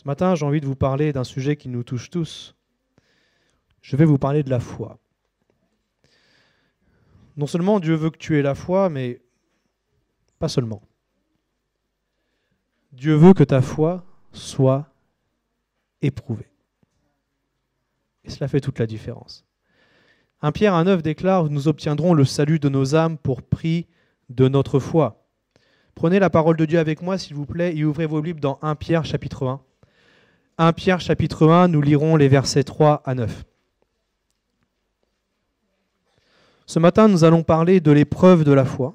Ce matin, j'ai envie de vous parler d'un sujet qui nous touche tous. Je vais vous parler de la foi. Non seulement Dieu veut que tu aies la foi, mais pas seulement. Dieu veut que ta foi soit éprouvée. Et cela fait toute la différence. 1 Pierre 1,9 déclare « Nous obtiendrons le salut de nos âmes pour prix de notre foi ». Prenez la parole de Dieu avec moi, s'il vous plaît, et ouvrez vos Bibles dans 1 Pierre chapitre 1. 1 Pierre chapitre 1, nous lirons les versets 3 à 9. Ce matin, nous allons parler de l'épreuve de la foi.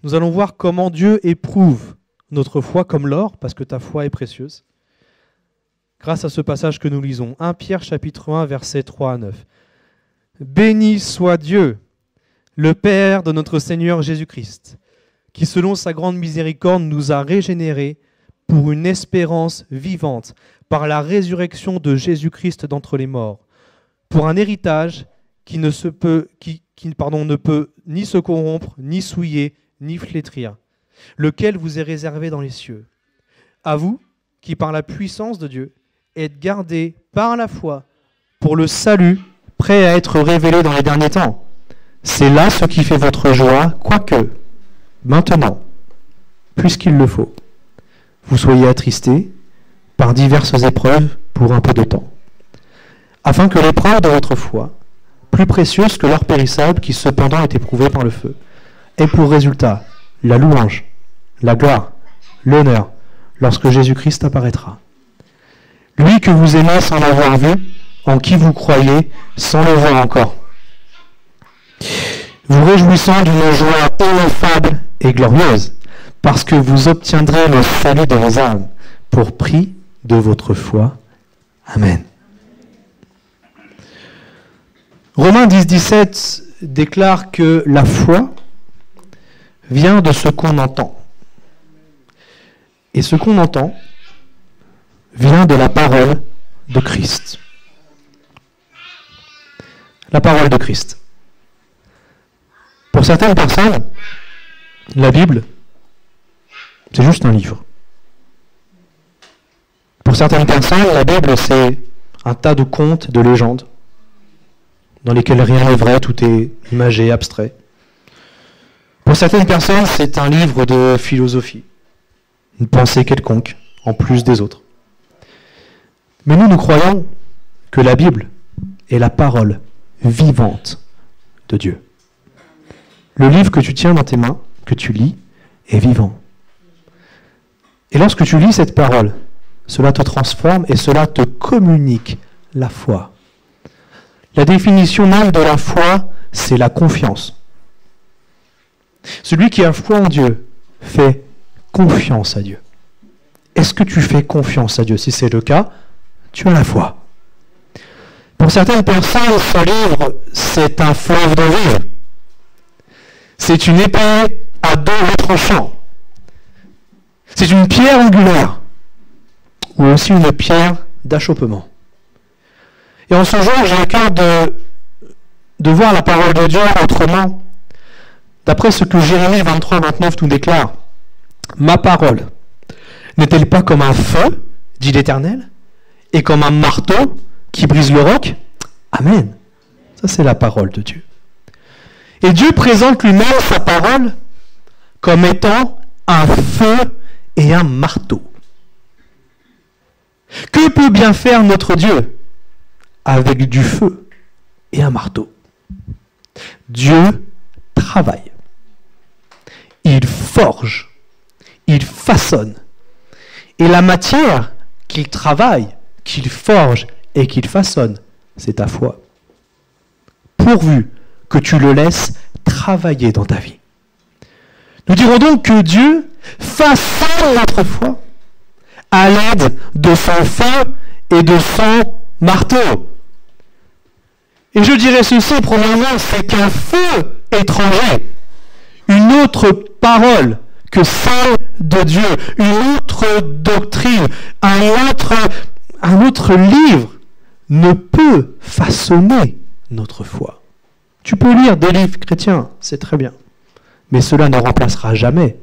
Nous allons voir comment Dieu éprouve notre foi comme l'or, parce que ta foi est précieuse, grâce à ce passage que nous lisons. 1 Pierre chapitre 1, versets 3 à 9. « Béni soit Dieu, le Père de notre Seigneur Jésus-Christ, qui selon sa grande miséricorde nous a régénérés pour une espérance vivante par la résurrection de Jésus-Christ d'entre les morts, pour un héritage qui ne peut ni se corrompre, ni souiller, ni flétrir, lequel vous est réservé dans les cieux. À vous, qui par la puissance de Dieu, êtes gardés par la foi pour le salut, prêt à être révélé dans les derniers temps. C'est là ce qui fait votre joie, quoique, maintenant, puisqu'il le faut, vous soyez attristés par diverses épreuves pour un peu de temps, afin que l'épreuve de votre foi, plus précieuse que l'or périssable qui cependant est éprouvé par le feu, ait pour résultat la louange, la gloire, l'honneur, lorsque Jésus-Christ apparaîtra. Lui que vous aimez sans l'avoir vu, en qui vous croyez sans le voir encore. Vous réjouissant d'une joie ineffable et glorieuse, parce que vous obtiendrez le salut de vos âmes, pour prix de votre foi. Amen. Romains 10,17 déclare que la foi vient de ce qu'on entend. Et ce qu'on entend vient de la parole de Christ. La parole de Christ. Pour certaines personnes, la Bible, c'est juste un livre. Pour certaines personnes, la Bible, c'est un tas de contes, de légendes, dans lesquels rien n'est vrai, tout est imagé, abstrait. Pour certaines personnes, c'est un livre de philosophie, une pensée quelconque, en plus des autres. Mais nous croyons que la Bible est la parole vivante de Dieu. Le livre que tu tiens dans tes mains, que tu lis, est vivant. Et lorsque tu lis cette parole, cela te transforme et cela te communique la foi. La définition même de la foi, c'est la confiance. Celui qui a foi en Dieu fait confiance à Dieu. Est-ce que tu fais confiance à Dieu? Si c'est le cas, tu as la foi. Pour certaines personnes, ce livre, c'est un fleuve de vie. C'est une épée à double tranchant. C'est une pierre angulaire, ou aussi une pierre d'achoppement. Et en ce jour, j'ai à cœur de voir la parole de Dieu autrement. D'après ce que Jérémie 23, 29 nous déclare, « Ma parole n'est-elle pas comme un feu, dit l'Éternel, et comme un marteau qui brise le roc ?» Amen. Ça, c'est la parole de Dieu. Et Dieu présente lui-même sa parole comme étant un feu et un marteau. Que peut bien faire notre Dieu avec du feu et un marteau? Dieu travaille. Il forge. Il façonne. Et la matière qu'il travaille, qu'il forge et qu'il façonne, c'est ta foi. Pourvu que tu le laisses travailler dans ta vie. Nous dirons donc que Dieu façonne notre foi à l'aide de son feu et de son marteau. Et je dirais ceci, premièrement, c'est qu'un feu étranger, une autre parole que celle de Dieu, une autre doctrine, un autre livre ne peut façonner notre foi. Tu peux lire des livres chrétiens, c'est très bien, mais cela ne remplacera jamais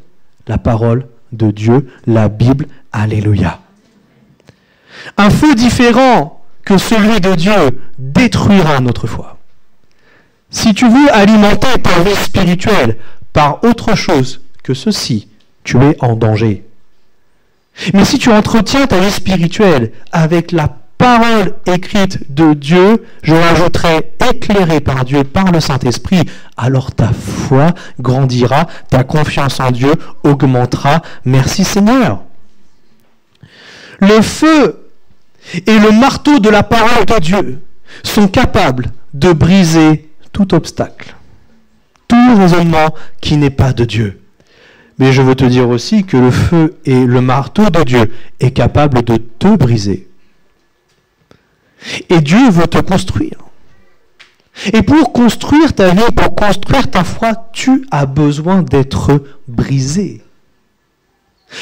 la parole de Dieu, la Bible. Alléluia. Un feu différent que celui de Dieu détruira notre foi. Si tu veux alimenter ta vie spirituelle par autre chose que ceci, tu es en danger. Mais si tu entretiens ta vie spirituelle avec la parole écrite de Dieu, je rajouterai éclairée par Dieu, par le Saint-Esprit, alors ta foi grandira, ta confiance en Dieu augmentera. Merci Seigneur. Le feu et le marteau de la parole de Dieu sont capables de briser tout obstacle, tout raisonnement qui n'est pas de Dieu. Mais je veux te dire aussi que le feu et le marteau de Dieu est capable de te briser. Et Dieu veut te construire. Et pour construire ta vie, pour construire ta foi, tu as besoin d'être brisé.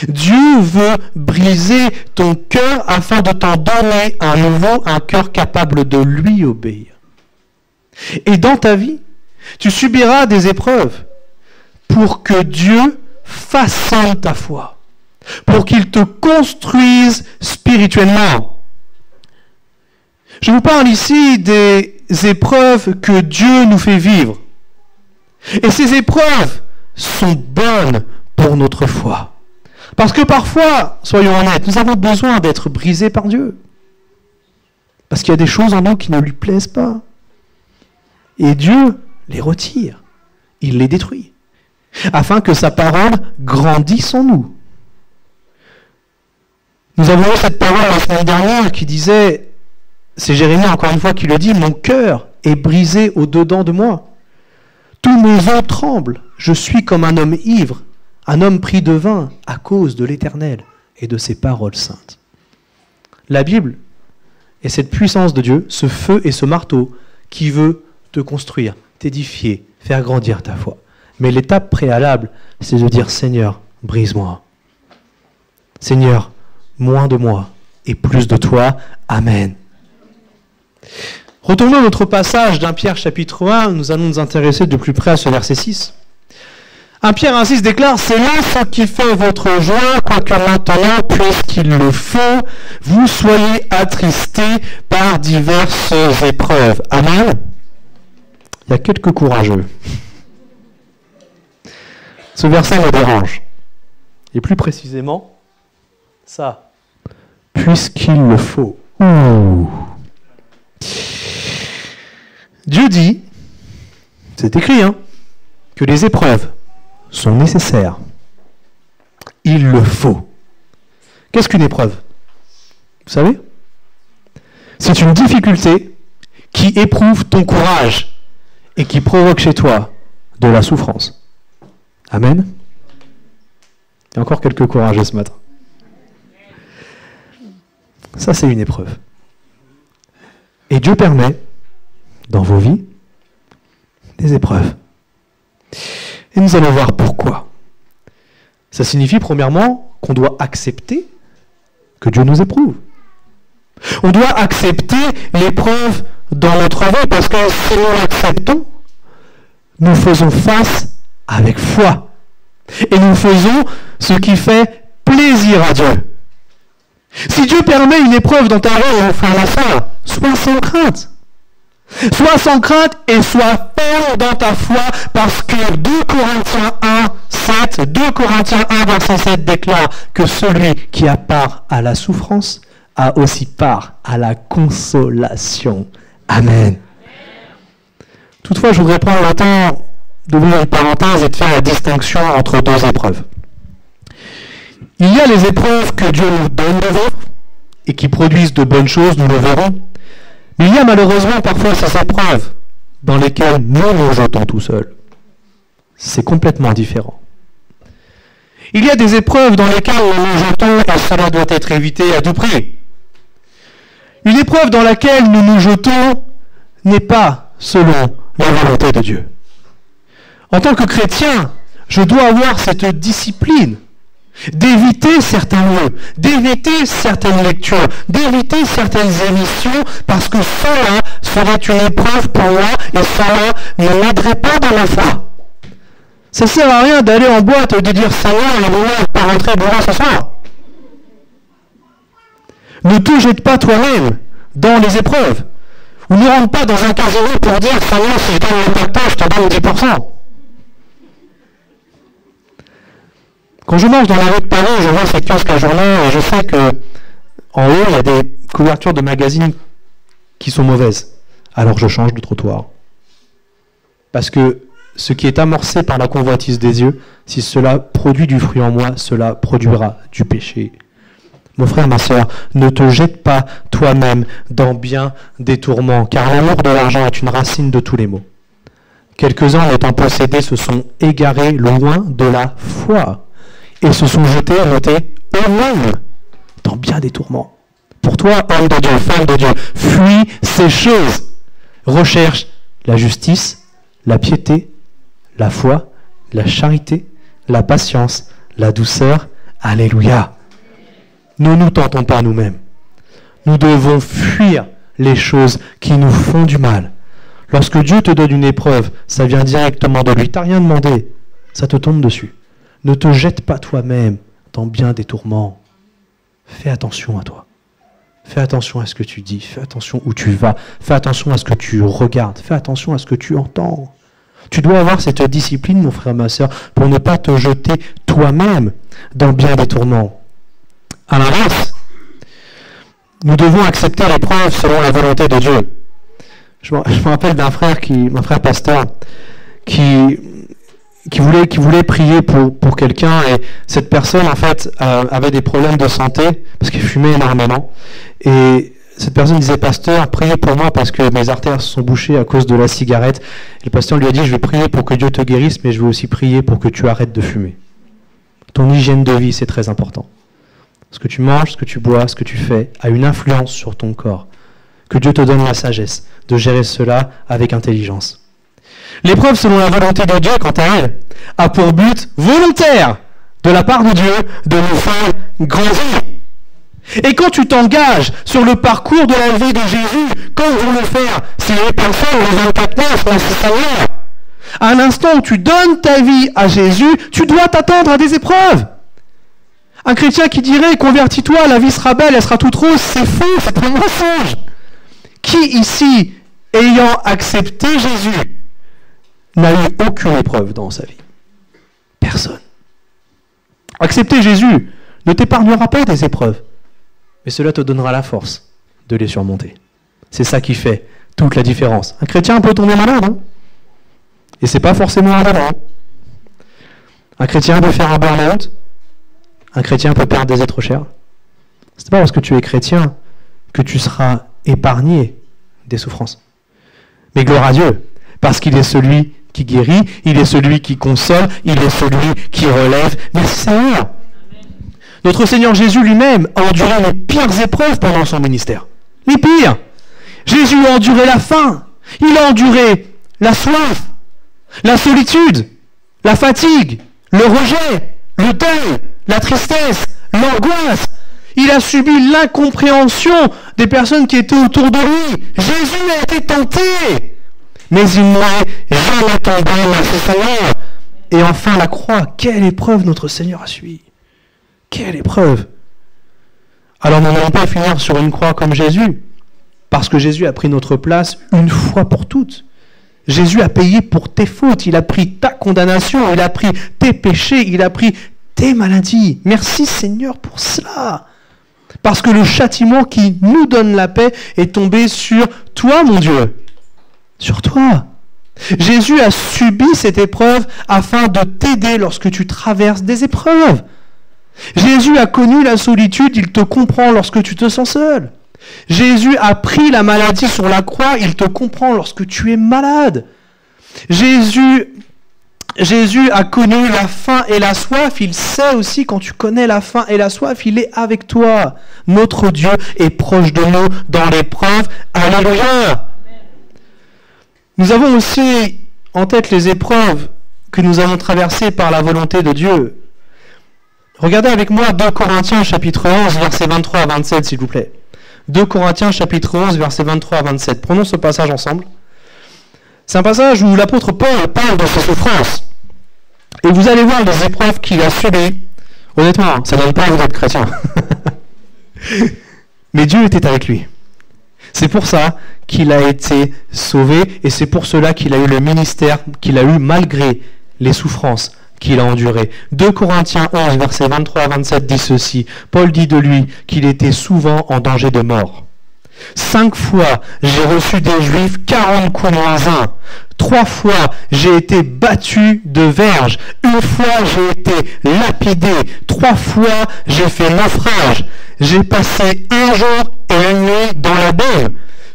Dieu veut briser ton cœur afin de t'en donner un nouveau, un cœur capable de lui obéir. Et dans ta vie, tu subiras des épreuves pour que Dieu façonne ta foi, pour qu'il te construise spirituellement. Je vous parle ici des épreuves que Dieu nous fait vivre. Et ces épreuves sont bonnes pour notre foi. Parce que parfois, soyons honnêtes, nous avons besoin d'être brisés par Dieu. Parce qu'il y a des choses en nous qui ne lui plaisent pas. Et Dieu les retire. Il les détruit. Afin que sa parole grandisse en nous. Nous avons eu cette parole la semaine dernière qui disait, c'est Jérémie encore une fois qui le dit, mon cœur est brisé au-dedans de moi. Tous mes os tremblent. Je suis comme un homme ivre, un homme pris de vin à cause de l'Éternel et de ses paroles saintes. La Bible est cette puissance de Dieu, ce feu et ce marteau qui veut te construire, t'édifier, faire grandir ta foi. Mais l'étape préalable, c'est de dire, Seigneur, brise-moi. Seigneur, moins de moi et plus de toi. Amen. Retournons à notre passage d'Un Pierre chapitre 1, nous allons nous intéresser de plus près à ce verset 6. 1 Pierre 1,6 déclare, c'est là ce qui fait votre joie, quoique maintenant, puisqu'il le faut, vous soyez attristés par diverses épreuves. Amen. Il y a quelques courageux. Ce verset me dérange. Et plus précisément, ça. Puisqu'il le faut. Ouh. Dieu dit, c'est écrit, que les épreuves sont nécessaires. Il le faut. Qu'est-ce qu'une épreuve? Vous savez? C'est une difficulté qui éprouve ton courage et qui provoque chez toi de la souffrance. Amen. Il y a encore quelques courageux ce matin. Ça, c'est une épreuve. Et Dieu permet, dans vos vies, des épreuves. Et nous allons voir pourquoi. Ça signifie, premièrement, qu'on doit accepter que Dieu nous éprouve. On doit accepter l'épreuve dans notre vie, parce que si nous l'acceptons, nous faisons face avec foi. Et nous faisons ce qui fait plaisir à Dieu. Si Dieu permet une épreuve dans ta vie, mon frère, ma soeur, sois sans crainte. Sois sans crainte et sois ferme dans ta foi, parce que 2 Corinthiens 1, verset 7 déclare que celui qui a part à la souffrance a aussi part à la consolation. Amen. Toutefois, je voudrais prendre le temps d'ouvrir une parenthèse et de faire la distinction entre 2 épreuves. Il y a les épreuves que Dieu nous donne de vivre et qui produisent de bonnes choses, nous le verrons. Mais il y a malheureusement parfois ces épreuves dans lesquelles nous nous jetons tout seuls. C'est complètement différent. Il y a des épreuves dans lesquelles nous nous jetons et cela doit être évité à tout prix. Une épreuve dans laquelle nous nous jetons n'est pas selon la volonté de Dieu. En tant que chrétien, je dois avoir cette discipline d'éviter certains lieux, d'éviter certaines lectures, d'éviter certaines émissions, parce que cela serait une épreuve pour moi et cela ne m'aiderait pas dans la foi. Ça ne sert à rien d'aller en boîte et de dire Seigneur, il est pas rentrer boire ce soir. Ne te jette pas toi-même dans les épreuves. Ou ne rentre pas dans un casino pour dire, Seigneur, si je donne le pactage, je te donne 10%. Quand je marche dans la rue de Paris, je vois ces kiosques à journaux et je sais que en haut, il y a des couvertures de magazines qui sont mauvaises. Alors je change de trottoir. Parce que ce qui est amorcé par la convoitise des yeux, si cela produit du fruit en moi, cela produira du péché. Mon frère, ma sœur, ne te jette pas toi-même dans bien des tourments, car l'amour de l'argent est une racine de tous les maux. Quelques-uns, en étant possédés, se sont égarés loin de la foi et se sont jetés à noter eux-mêmes dans bien des tourments. Pour toi, homme de Dieu, femme de Dieu, fuis ces choses. Recherche la justice, la piété, la foi, la charité, la patience, la douceur. Alléluia. Ne nous tentons pas nous-mêmes. Nous devons fuir les choses qui nous font du mal. Lorsque Dieu te donne une épreuve, ça vient directement de lui. Tu n'as rien demandé, ça te tombe dessus. Ne te jette pas toi-même dans bien des tourments. Fais attention à toi. Fais attention à ce que tu dis. Fais attention où tu vas. Fais attention à ce que tu regardes. Fais attention à ce que tu entends. Tu dois avoir cette discipline, mon frère, ma sœur, pour ne pas te jeter toi-même dans bien des tourments. À l'inverse, nous devons accepter l'épreuve selon la volonté de Dieu. Je me rappelle d'un frère, un frère pasteur, qui voulait prier pour quelqu'un, et cette personne en fait avait des problèmes de santé parce qu'il fumait énormément, et cette personne disait, pasteur, priez pour moi parce que mes artères se sont bouchées à cause de la cigarette. Et le pasteur lui a dit, je vais prier pour que Dieu te guérisse, mais je vais aussi prier pour que tu arrêtes de fumer. Ton hygiène de vie, c'est très important. Ce que tu manges, ce que tu bois, ce que tu fais a une influence sur ton corps. Que Dieu te donne la sagesse de gérer cela avec intelligence. L'épreuve selon la volonté de Dieu, quant à elle, a pour but volontaire de la part de Dieu de nous faire grandir. Et quand tu t'engages sur le parcours de la vie de Jésus, comme vont le faire ces personnes, les 24 9, Seigneur, à l'instant où tu donnes ta vie à Jésus, tu dois t'attendre à des épreuves. Un chrétien qui dirait, convertis-toi, la vie sera belle, elle sera toute rose, c'est faux, c'est un mensonge. Qui ici, ayant accepté Jésus, n'a eu aucune épreuve dans sa vie? Personne. Accepter Jésus ne t'épargnera pas des épreuves, mais cela te donnera la force de les surmonter. C'est ça qui fait toute la différence. Un chrétien peut tomber malade, hein, et c'est pas forcément un malade. Un chrétien peut faire un burn-out. Un chrétien peut perdre des êtres chers. C'est pas parce que tu es chrétien que tu seras épargné des souffrances. Mais gloire à Dieu, parce qu'il est celui qui guérit, il est celui qui console, il est celui qui relève. Merci Seigneur. Notre Seigneur Jésus lui-même a enduré les pires épreuves pendant son ministère. Les pires. Jésus a enduré la faim, il a enduré la soif, la solitude, la fatigue, le rejet, le deuil, la tristesse, l'angoisse. Il a subi l'incompréhension des personnes qui étaient autour de lui. Jésus a été tenté, mais il n'est jamais tombé, merci Seigneur. Et enfin la croix, quelle épreuve notre Seigneur a subi. Quelle épreuve. Alors nous n'allons pas finir sur une croix comme Jésus, parce que Jésus a pris notre place une fois pour toutes. Jésus a payé pour tes fautes, il a pris ta condamnation, il a pris tes péchés, il a pris tes maladies. Merci Seigneur pour cela. Parce que le châtiment qui nous donne la paix est tombé sur toi, mon Dieu. Sur toi. Jésus a subi cette épreuve afin de t'aider lorsque tu traverses des épreuves. Jésus a connu la solitude, il te comprend lorsque tu te sens seul. Jésus a pris la maladie sur la croix, il te comprend lorsque tu es malade. Jésus a connu la faim et la soif, il sait aussi quand tu connais la faim et la soif, il est avec toi. Notre Dieu est proche de nous dans l'épreuve. Alléluia. Nous avons aussi en tête les épreuves que nous avons traversées par la volonté de Dieu. Regardez avec moi 2 Corinthiens chapitre 11, versets 23 à 27, s'il vous plaît. 2 Corinthiens chapitre 11, versets 23 à 27. Prenons ce passage ensemble. C'est un passage où l'apôtre Paul parle de ses souffrances. Et vous allez voir les épreuves qu'il a subies. Honnêtement, ça ne donne pas envie d'être chrétien. Mais Dieu était avec lui. C'est pour ça qu'il a été sauvé et c'est pour cela qu'il a eu le ministère qu'il a eu malgré les souffrances qu'il a endurées. 2 Corinthiens 11, versets 23 à 27 dit ceci. Paul dit de lui qu'il était souvent en danger de mort. 5 fois, j'ai reçu des Juifs 40 coups moins 1. 3 fois, j'ai été battu de verge. 1 fois, j'ai été lapidé. 3 fois, j'ai fait naufrage. J'ai passé 1 jour et 1 nuit dans la baie.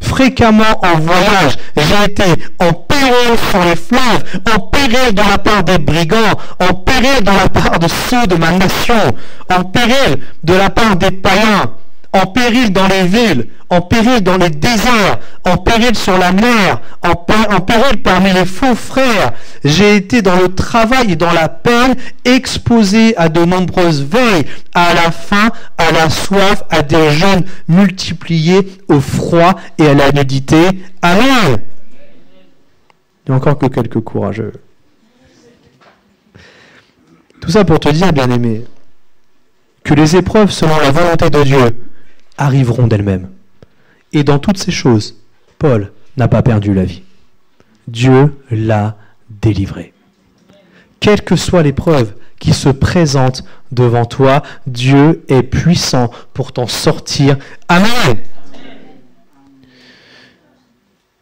Fréquemment en voyage, j'ai été en péril sur les fleuves, en péril de la part des brigands, en péril de la part de ceux de ma nation, en péril de la part des païens, en péril dans les villes, en péril dans les déserts, en péril sur la mer, en péril parmi les faux frères. J'ai été dans le travail et dans la peine, exposé à de nombreuses veilles, à la faim, à la soif, à des jeûnes multipliés, au froid et à la nudité. Amen. Il n'y a encore que quelques courageux. Tout ça pour te dire, bien-aimé, que les épreuves selon la volonté de Dieu arriveront d'elles-mêmes. Et dans toutes ces choses, Paul n'a pas perdu la vie. Dieu l'a délivré. Quelle que soit l'épreuve qui se présente devant toi, Dieu est puissant pour t'en sortir. Amen.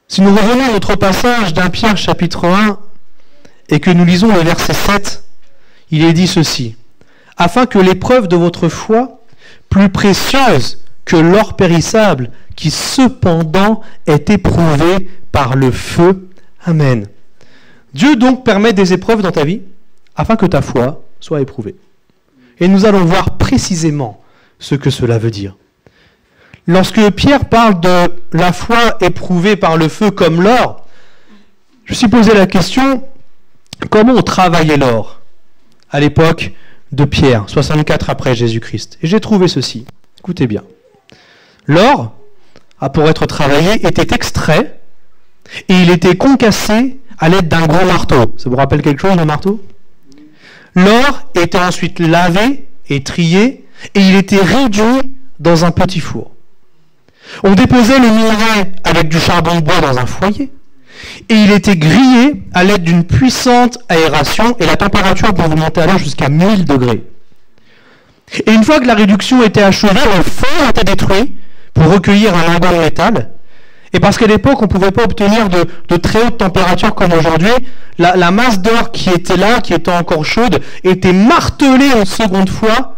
Si nous revenons à notre passage d'1 Pierre chapitre 1 et que nous lisons le verset 7, il est dit ceci. Afin que l'épreuve de votre foi, plus précieuse que l'or périssable, qui cependant est éprouvé par le feu. Amen. Dieu donc permet des épreuves dans ta vie afin que ta foi soit éprouvée. Et nous allons voir précisément ce que cela veut dire. Lorsque Pierre parle de la foi éprouvée par le feu comme l'or, je me suis posé la question, comment on travaillait l'or à l'époque de Pierre, 64 après Jésus-Christ. Et j'ai trouvé ceci. Écoutez bien. L'or, pour être travaillé, était extrait et il était concassé à l'aide d'un gros marteau. Ça vous rappelle quelque chose, le marteau? L'or était ensuite lavé et trié et il était réduit dans un petit four. On déposait le minerai avec du charbon de bois dans un foyer et il était grillé à l'aide d'une puissante aération et la température pouvait monter alors jusqu'à 1000 degrés. Et une fois que la réduction était achevée, le four était détruit pour recueillir un lingot de métal. Et parce qu'à l'époque, on ne pouvait pas obtenir de très hautes températures comme aujourd'hui, la masse d'or qui était là, qui était encore chaude, était martelée une seconde fois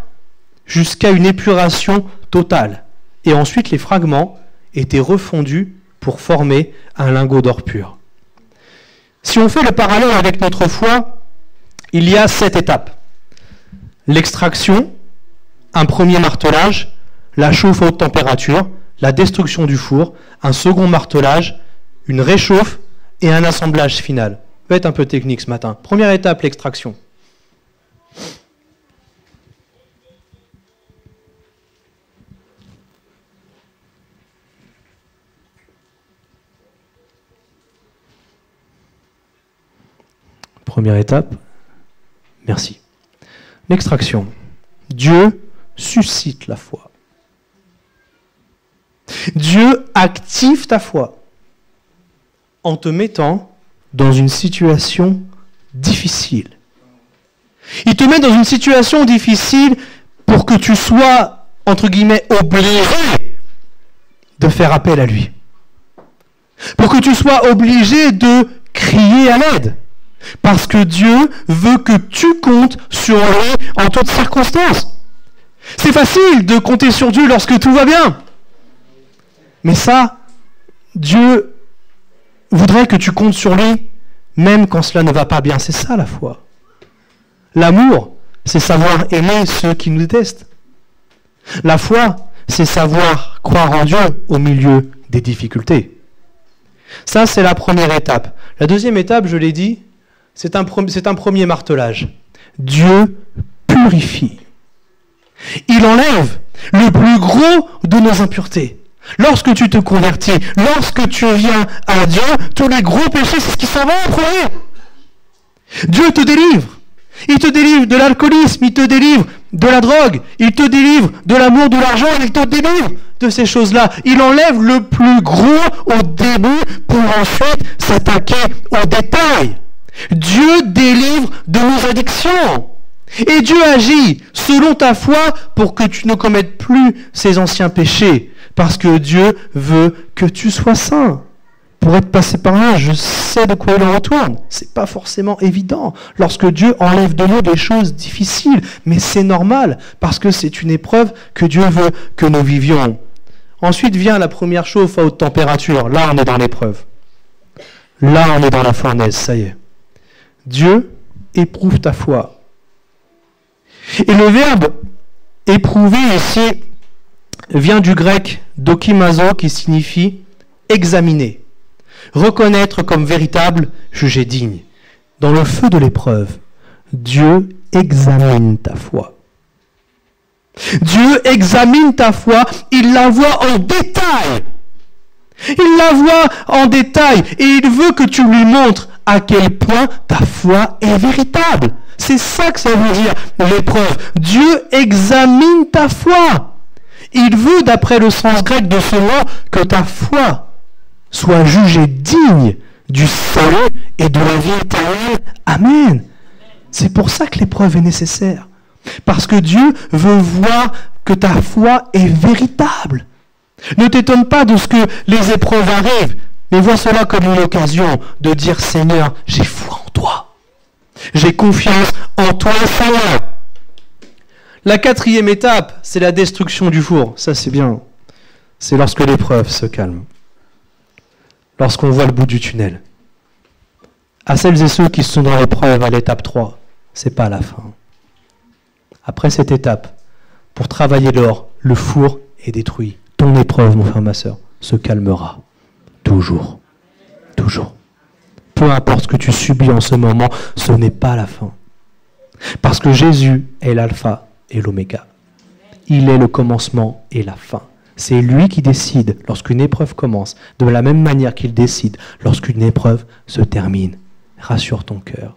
jusqu'à une épuration totale. Et ensuite, les fragments étaient refondus pour former un lingot d'or pur. Si on fait le parallèle avec notre foi, il y a 7 étapes. L'extraction, un premier martelage, la chauffe à haute température, la destruction du four, un second martelage, une réchauffe et un assemblage final. Ça va être un peu technique ce matin. Première étape, l'extraction. Première étape, merci. L'extraction. Dieu suscite la foi. Dieu active ta foi en te mettant dans une situation difficile. Il te met dans une situation difficile pour que tu sois, entre guillemets, obligé de faire appel à lui. Pour que tu sois obligé de crier à l'aide. Parce que Dieu veut que tu comptes sur lui en toutes circonstances. C'est facile de compter sur Dieu lorsque tout va bien. Mais ça, Dieu voudrait que tu comptes sur lui même quand cela ne va pas bien. C'est ça la foi. L'amour, c'est savoir aimer ceux qui nous détestent. La foi, c'est savoir croire en Dieu au milieu des difficultés. Ça, c'est la première étape. La deuxième étape, je l'ai dit, c'est un premier martelage. Dieu purifie. Il enlève le plus gros de nos impuretés. Lorsque tu te convertis, lorsque tu viens à Dieu, tous les gros péchés, c'est ce qui s'en va en premier. Dieu te délivre. Il te délivre de l'alcoolisme, il te délivre de la drogue, il te délivre de l'amour, de l'argent, il te délivre de ces choses-là. Il enlève le plus gros au début pour ensuite s'attaquer aux détails. Dieu délivre de nos addictions. Et Dieu agit selon ta foi pour que tu ne commettes plus ces anciens péchés. Parce que Dieu veut que tu sois saint. Pour être passé par là, je sais de quoi il en retourne. C'est pas forcément évident lorsque Dieu enlève de nous des choses difficiles. Mais c'est normal parce que c'est une épreuve que Dieu veut que nous vivions. Ensuite vient la première chauffe à haute température. Là, on est dans l'épreuve. Là, on est dans la fournaise, ça y est. Dieu éprouve ta foi. Et le verbe éprouver ici vient du grec dokimazo qui signifie examiner, reconnaître comme véritable, juger digne. Dans le feu de l'épreuve, Dieu examine ta foi. Dieu examine ta foi, il la voit en détail. Il la voit en détail et il veut que tu lui montres à quel point ta foi est véritable. C'est ça que ça veut dire, l'épreuve. Dieu examine ta foi. Il veut, d'après le sens grec de ce mot, que ta foi soit jugée digne du salut et de la vie éternelle. Amen. C'est pour ça que l'épreuve est nécessaire. Parce que Dieu veut voir que ta foi est véritable. Ne t'étonne pas de ce que les épreuves arrivent, mais vois cela comme une occasion de dire « Seigneur, j'ai foi en toi. J'ai confiance en toi, Seigneur. » La quatrième étape, c'est la destruction du four. Ça, c'est bien. C'est lorsque l'épreuve se calme. Lorsqu'on voit le bout du tunnel. À celles et ceux qui sont dans l'épreuve à l'étape 3, c'est pas la fin. Après cette étape, pour travailler l'or, le four est détruit. Ton épreuve, mon frère, ma sœur, se calmera. Toujours. Toujours. Peu importe ce que tu subis en ce moment, ce n'est pas la fin. Parce que Jésus est l'alpha et l'oméga. Il est le commencement et la fin. C'est lui qui décide lorsqu'une épreuve commence, de la même manière qu'il décide lorsqu'une épreuve se termine. Rassure ton cœur.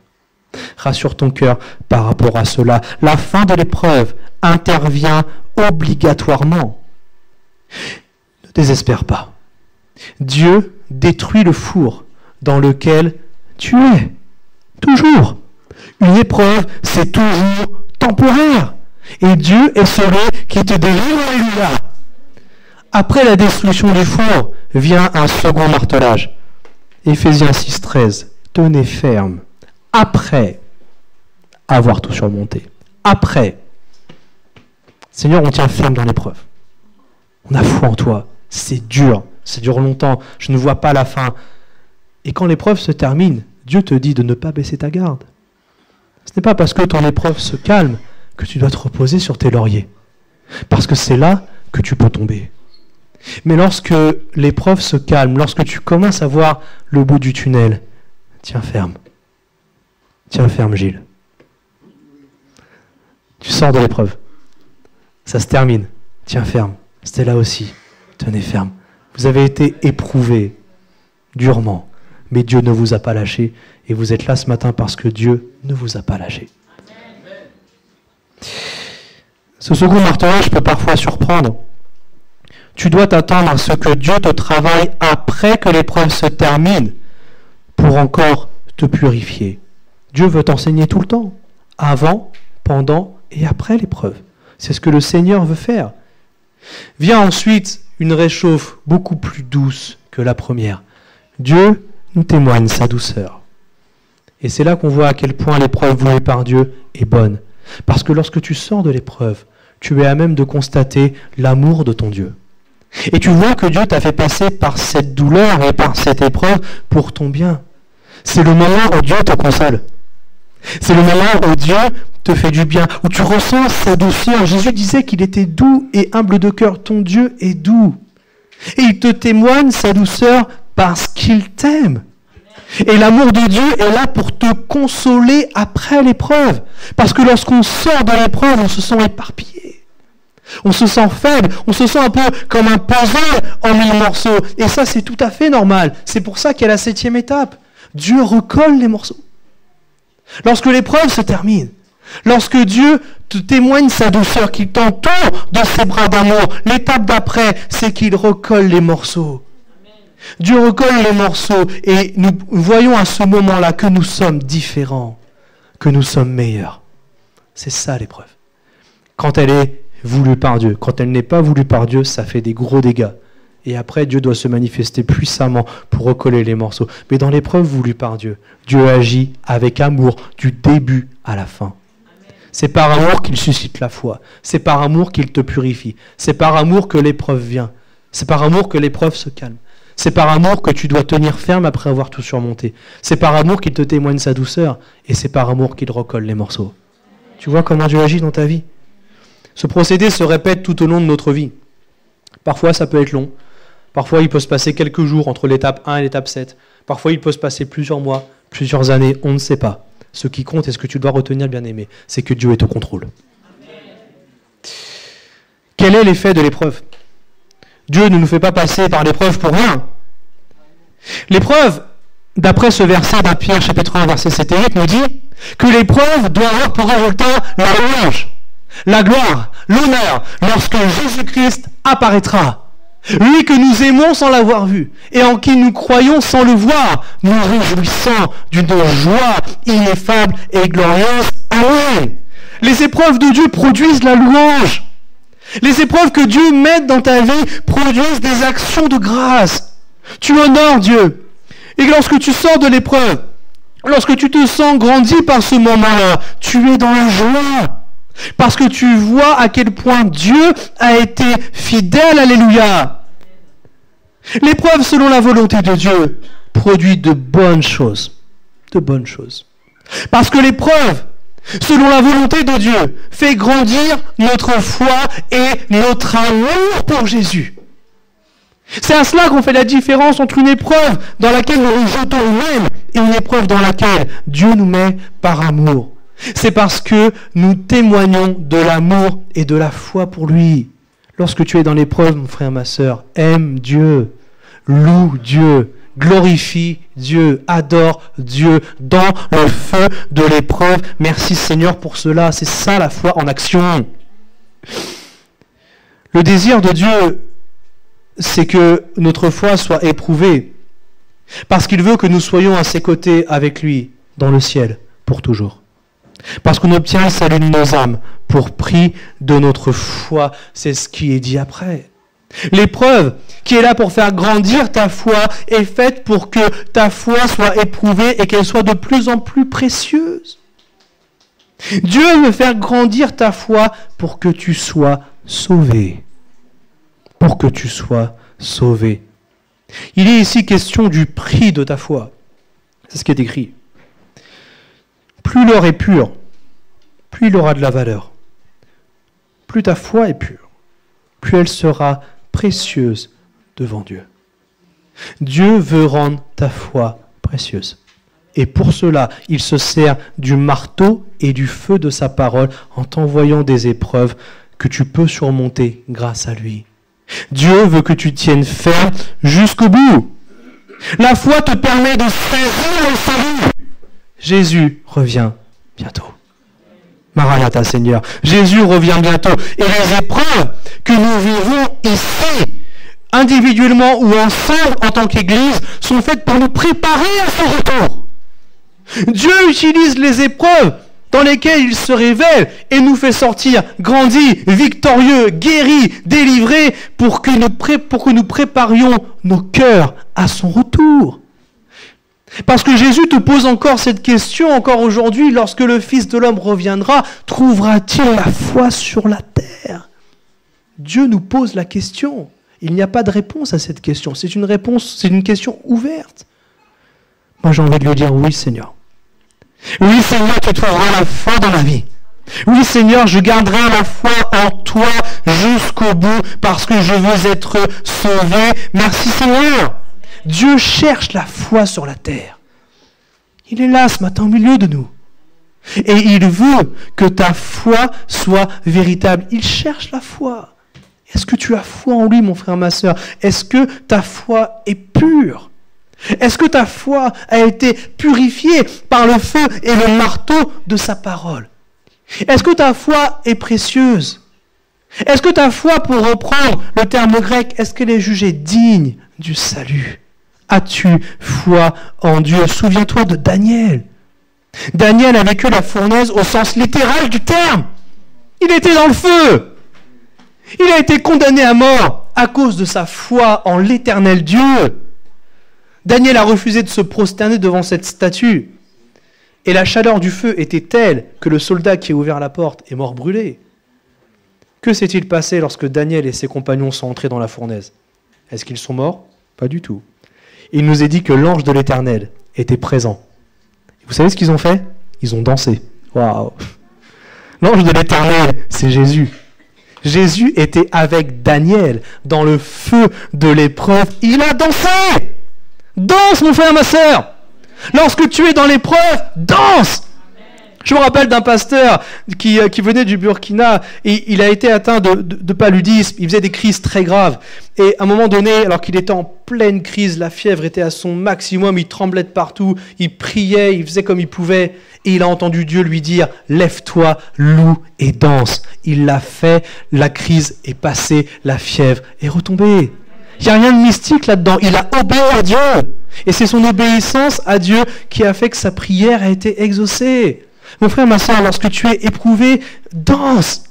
Rassure ton cœur par rapport à cela. La fin de l'épreuve intervient obligatoirement. Ne désespère pas. Dieu détruit le four dans lequel tu es. Toujours. Une épreuve, c'est toujours temporaire. Et Dieu est celui qui te délivre. Alléluia. Après la destruction du four, vient un second martelage. Éphésiens 6,13. Tenez ferme. Après avoir tout surmonté. Après. Seigneur, on tient ferme dans l'épreuve. On a foi en toi. C'est dur. Ça dure longtemps. Je ne vois pas la fin. Et quand l'épreuve se termine, Dieu te dit de ne pas baisser ta garde. Ce n'est pas parce que ton épreuve se calme que tu dois te reposer sur tes lauriers. Parce que c'est là que tu peux tomber. Mais lorsque l'épreuve se calme, lorsque tu commences à voir le bout du tunnel, tiens ferme. Tiens ferme, Gilles. Tu sors de l'épreuve. Ça se termine. Tiens ferme. C'était là aussi. Tenez ferme. Vous avez été éprouvés durement, mais Dieu ne vous a pas lâché. Et vous êtes là ce matin parce que Dieu ne vous a pas lâché. Ce second martelage peut parfois surprendre. Tu dois t'attendre à ce que Dieu te travaille après que l'épreuve se termine pour encore te purifier. Dieu veut t'enseigner tout le temps, avant, pendant et après l'épreuve. C'est ce que le Seigneur veut faire. Vient ensuite une réchauffe beaucoup plus douce que la première. Dieu nous témoigne sa douceur. Et c'est là qu'on voit à quel point l'épreuve voulue par Dieu est bonne. Parce que lorsque tu sors de l'épreuve, tu es à même de constater l'amour de ton Dieu. Et tu vois que Dieu t'a fait passer par cette douleur et par cette épreuve pour ton bien. C'est le moment où Dieu te console. C'est le moment où Dieu te fait du bien, où tu ressens sa douceur. Jésus disait qu'il était doux et humble de cœur. Ton Dieu est doux. Et il te témoigne sa douceur parce qu'il t'aime. Et l'amour de Dieu est là pour te consoler après l'épreuve. Parce que lorsqu'on sort de l'épreuve, on se sent éparpillé. On se sent faible. On se sent un peu comme un puzzle en 1000 morceaux. Et ça, c'est tout à fait normal. C'est pour ça qu'il y a la 7e étape. Dieu recolle les morceaux. Lorsque l'épreuve se termine, lorsque Dieu te témoigne sa douceur, qu'il t'entoure de ses bras d'amour. L'étape d'après, c'est qu'il recolle les morceaux. Dieu recolle les morceaux et nous voyons à ce moment-là que nous sommes différents, que nous sommes meilleurs. C'est ça l'épreuve. Quand elle est voulue par Dieu, quand elle n'est pas voulue par Dieu, ça fait des gros dégâts. Et après, Dieu doit se manifester puissamment pour recoller les morceaux. Mais dans l'épreuve voulue par Dieu, Dieu agit avec amour du début à la fin. C'est par amour qu'il suscite la foi. C'est par amour qu'il te purifie. C'est par amour que l'épreuve vient. C'est par amour que l'épreuve se calme. C'est par amour que tu dois tenir ferme après avoir tout surmonté. C'est par amour qu'il te témoigne sa douceur. Et c'est par amour qu'il recolle les morceaux. Tu vois comment Dieu agit dans ta vie? Ce procédé se répète tout au long de notre vie. Parfois, ça peut être long. Parfois, il peut se passer quelques jours entre l'étape 1 et l'étape 7. Parfois, il peut se passer plusieurs mois, plusieurs années, on ne sait pas. Ce qui compte et ce que tu dois retenir, bien-aimé, c'est que Dieu est au contrôle. Quel est l'effet de l'épreuve? Dieu ne nous fait pas passer par l'épreuve pour rien. L'épreuve, d'après ce verset d'un Pierre, chapitre 1, verset 7 et 8, nous dit que l'épreuve doit avoir pour résultat la louange, la gloire, l'honneur, lorsque Jésus-Christ apparaîtra. Lui que nous aimons sans l'avoir vu, et en qui nous croyons sans le voir, nous réjouissant d'une joie ineffable et glorieuse. Amen. Les épreuves de Dieu produisent la louange. Les épreuves que Dieu met dans ta vie produisent des actions de grâce. Tu honores Dieu. Et lorsque tu sors de l'épreuve, lorsque tu te sens grandi par ce moment-là, tu es dans la joie. Parce que tu vois à quel point Dieu a été fidèle, alléluia. L'épreuve selon la volonté de Dieu produit de bonnes choses. De bonnes choses. Parce que l'épreuve selon la volonté de Dieu fait grandir notre foi et notre amour pour Jésus. C'est à cela qu'on fait la différence entre une épreuve dans laquelle nous nous jetons nous-mêmes et une épreuve dans laquelle Dieu nous met par amour. C'est parce que nous témoignons de l'amour et de la foi pour lui. Lorsque tu es dans l'épreuve, mon frère, ma sœur, aime Dieu, loue Dieu, glorifie Dieu, adore Dieu dans le feu de l'épreuve. Merci Seigneur pour cela. C'est ça la foi en action. Le désir de Dieu, c'est que notre foi soit éprouvée, parce qu'il veut que nous soyons à ses côtés avec lui dans le ciel pour toujours. Parce qu'on obtient le salut de nos âmes pour prix de notre foi. C'est ce qui est dit après. L'épreuve qui est là pour faire grandir ta foi est faite pour que ta foi soit éprouvée et qu'elle soit de plus en plus précieuse. Dieu veut faire grandir ta foi pour que tu sois sauvé. Pour que tu sois sauvé. Il est ici question du prix de ta foi. C'est ce qui est écrit. Plus l'or est pur, plus il aura de la valeur. Plus ta foi est pure, plus elle sera précieuse devant Dieu. Dieu veut rendre ta foi précieuse. Et pour cela, il se sert du marteau et du feu de sa parole en t'envoyant des épreuves que tu peux surmonter grâce à lui. Dieu veut que tu tiennes ferme jusqu'au bout. La foi te permet de saisir le salut. Jésus revient bientôt. Maranatha, Seigneur. Jésus revient bientôt. Et les épreuves que nous vivons ici, individuellement ou ensemble en tant qu'Église, sont faites pour nous préparer à son retour. Dieu utilise les épreuves dans lesquelles il se révèle et nous fait sortir grandis, victorieux, guéris, délivrés pour que nous préparions nos cœurs à son retour. Parce que Jésus te pose encore cette question, encore aujourd'hui, lorsque le Fils de l'homme reviendra, trouvera-t-il la foi sur la terre? Dieu nous pose la question. Il n'y a pas de réponse à cette question. C'est une question ouverte. Moi, j'ai envie de lui dire oui, Seigneur. Oui, Seigneur, tu trouveras la foi dans la vie. Oui, Seigneur, je garderai la foi en toi jusqu'au bout parce que je veux être sauvé. Merci, Seigneur. Dieu cherche la foi sur la terre. Il est là ce matin au milieu de nous. Et il veut que ta foi soit véritable. Il cherche la foi. Est-ce que tu as foi en lui, mon frère, ma sœur? Est-ce que ta foi est pure? Est-ce que ta foi a été purifiée par le feu et le marteau de sa parole? Est-ce que ta foi est précieuse? Est-ce que ta foi, pour reprendre le terme grec, est-ce qu'elle est jugée digne du salut? As-tu foi en Dieu? Souviens-toi de Daniel. Daniel a vécu la fournaise au sens littéral du terme. Il était dans le feu. Il a été condamné à mort à cause de sa foi en l'éternel Dieu. Daniel a refusé de se prosterner devant cette statue. Et la chaleur du feu était telle que le soldat qui a ouvert la porte est mort brûlé. Que s'est-il passé lorsque Daniel et ses compagnons sont entrés dans la fournaise? Est-ce qu'ils sont morts? Pas du tout. Il nous est dit que l'ange de l'Éternel était présent. Vous savez ce qu'ils ont fait? Ils ont dansé. Waouh! L'ange de l'Éternel, c'est Jésus. Jésus était avec Daniel dans le feu de l'épreuve. Il a dansé! Danse, mon frère, ma sœur! Lorsque tu es dans l'épreuve, danse! Je me rappelle d'un pasteur qui venait du Burkina et il a été atteint de paludisme. Il faisait des crises très graves. Et à un moment donné, alors qu'il était en pleine crise, la fièvre était à son maximum, il tremblait de partout, il priait, il faisait comme il pouvait. Et il a entendu Dieu lui dire « Lève-toi, loue et danse ». Il l'a fait, la crise est passée, la fièvre est retombée. Il n'y a rien de mystique là-dedans. Il a obéi à Dieu. Et c'est son obéissance à Dieu qui a fait que sa prière a été exaucée. Mon frère, ma soeur, lorsque tu es éprouvé, danse,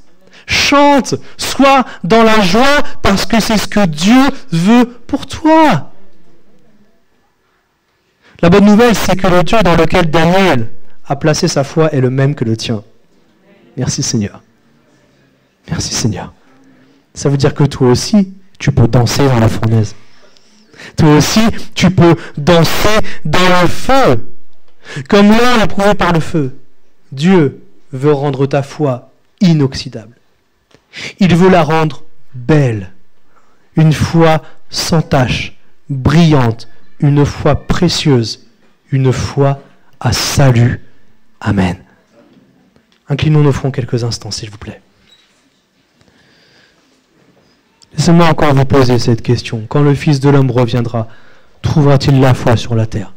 chante, sois dans la joie parce que c'est ce que Dieu veut pour toi. La bonne nouvelle, c'est que le Dieu dans lequel Daniel a placé sa foi est le même que le tien. Merci Seigneur. Merci Seigneur. Ça veut dire que toi aussi, tu peux danser dans la fournaise. Toi aussi, tu peux danser dans le feu. Comme l'or éprouvé par le feu. Dieu veut rendre ta foi inoxydable. Il veut la rendre belle. Une foi sans tache, brillante, une foi précieuse, une foi à salut. Amen. Inclinons nos fronts quelques instants, s'il vous plaît. Laissez-moi encore vous poser cette question. Quand le Fils de l'homme reviendra, trouvera-t-il la foi sur la terre?